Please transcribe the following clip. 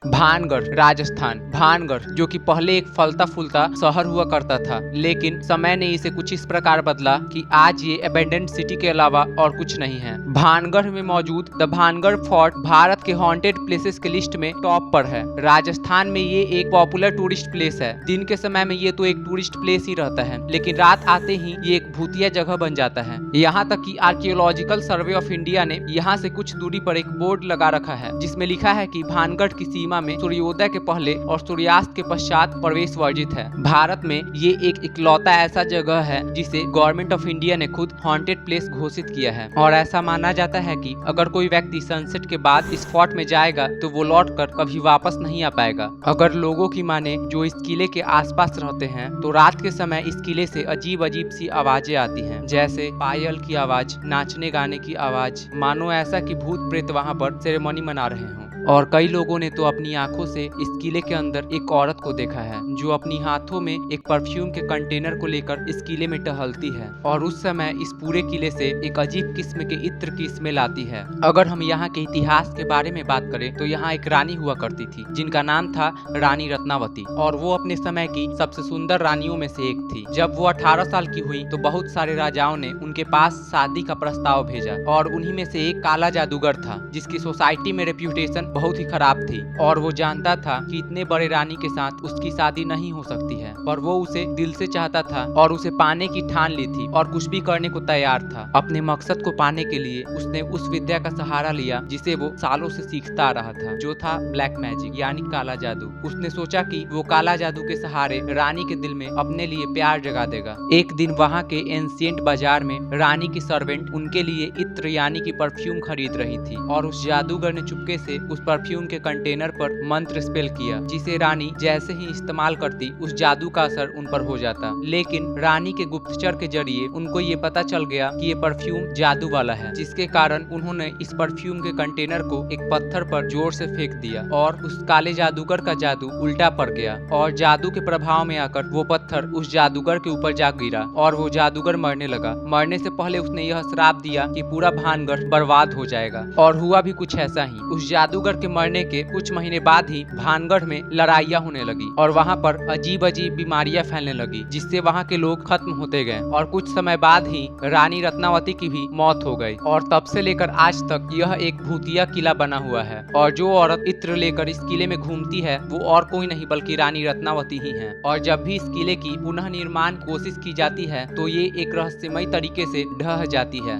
भानगढ़ राजस्थान। भानगढ़ जो कि पहले एक फलता फूलता शहर हुआ करता था, लेकिन समय ने इसे कुछ इस प्रकार बदला कि आज ये अबेंडेंट सिटी के अलावा और कुछ नहीं है। भानगढ़ में मौजूद द भानगढ़ फोर्ट भारत के हॉन्टेड प्लेसेस के लिस्ट में टॉप पर है। राजस्थान में ये एक पॉपुलर टूरिस्ट प्लेस है। दिन के समय में ये तो एक टूरिस्ट प्लेस ही रहता है, लेकिन रात आते ही ये एक भूतिया जगह बन जाता है। यहाँ तक कि आर्कियोलॉजिकल सर्वे ऑफ इंडिया ने यहाँ से कुछ दूरी पर एक बोर्ड लगा रखा है, जिसमें लिखा है कि भानगढ़ की सीमा में सूर्योदय के पहले और सूर्यास्त के पश्चात प्रवेश वर्जित है। भारत में ये एक इकलौता ऐसा जगह है जिसे गवर्नमेंट ऑफ इंडिया ने खुद हॉन्टेड प्लेस घोषित किया है, और ऐसा माना जाता है कि अगर कोई व्यक्ति सनसेट के बाद इस फोर्ट में जाएगा तो वो लौट कर कभी वापस नहीं आ पाएगा। अगर लोगों की माने जो इस किले के आसपास रहते हैं, तो रात के समय इस किले से अजीब अजीब सी आवाजें आती हैं, जैसे पायल की आवाज, नाचने गाने की आवाज, मानो ऐसा कि भूत प्रेत वहाँ पर सेरेमनी मना रहे हों। और कई लोगों ने तो अपनी आंखों से इस किले के अंदर एक औरत को देखा है, जो अपनी हाथों में एक परफ्यूम के कंटेनर को लेकर इस किले में टहलती है, और उस समय इस पूरे किले से एक अजीब किस्म के इत्र की स्मेल आती है। अगर हम यहाँ के इतिहास के बारे में बात करें तो यहाँ एक रानी हुआ करती थी, जिनका नाम था रानी रत्नावती, और वो अपने समय की सबसे सुंदर रानियों में से एक थी। जब वो 18 साल की हुई तो बहुत सारे राजाओं ने उनके पास शादी का प्रस्ताव भेजा, और उन्हीं में से एक काला जादूगर था, जिसकी सोसाइटी में रेप्यूटेशन बहुत ही खराब थी, और वो जानता था कि इतने बड़े रानी के साथ उसकी शादी नहीं हो सकती है, पर वो उसे दिल से चाहता था और उसे पाने की ठान ली थी, और कुछ भी करने को तैयार था। अपने मकसद को पाने के लिए उसने उस विद्या का सहारा लिया जिसे वो सालों से सीखता आ रहा था, जो था ब्लैक मैजिक यानी काला जादू। उसने सोचा कि वो काला जादू के सहारे रानी के दिल में अपने लिए प्यार जगा देगा। एक दिन वहाँ के एंशिएंट बाजार में रानी की सर्वेंट उनके लिए इत्र यानी कि परफ्यूम खरीद रही थी, और उस जादूगर ने चुपके से उस परफ्यूम के कंटेनर पर मंत्र स्पेल किया, जिसे रानी जैसे ही इस्तेमाल करती उस जादू का असर उन पर हो जाता। लेकिन रानी के गुप्तचर के जरिए उनको ये पता चल गया कि ये परफ्यूम जादू वाला है, जिसके कारण उन्होंने इस परफ्यूम के कंटेनर को एक पत्थर पर जोर से फेंक दिया, और उस काले जादूगर का जादू उल्टा पड़ गया, और जादू के प्रभाव में आकर वो पत्थर उस जादूगर के ऊपर जा गिरा, और वो जादूगर मरने लगा। मरने से पहले उसने यह श्राप दिया कि पूरा भानगढ़ बर्बाद हो जाएगा, और हुआ भी कुछ ऐसा ही। उस जादूगर के मरने के कुछ महीने बाद ही भानगढ़ में लड़ाइयाँ होने लगी, और वहाँ पर अजीब अजीब बीमारियां फैलने लगी, जिससे वहाँ के लोग खत्म होते गए, और कुछ समय बाद ही रानी रत्नावती की भी मौत हो गई, और तब से लेकर आज तक यह एक भूतिया किला बना हुआ है। और जो औरत इत्र लेकर इस किले में घूमती है वो और कोई नहीं बल्कि रानी रत्नावती ही है। और जब भी इस किले की पुनः निर्माण कोशिश की जाती है तो ये एक रहस्यमय तरीके से ढह जाती है।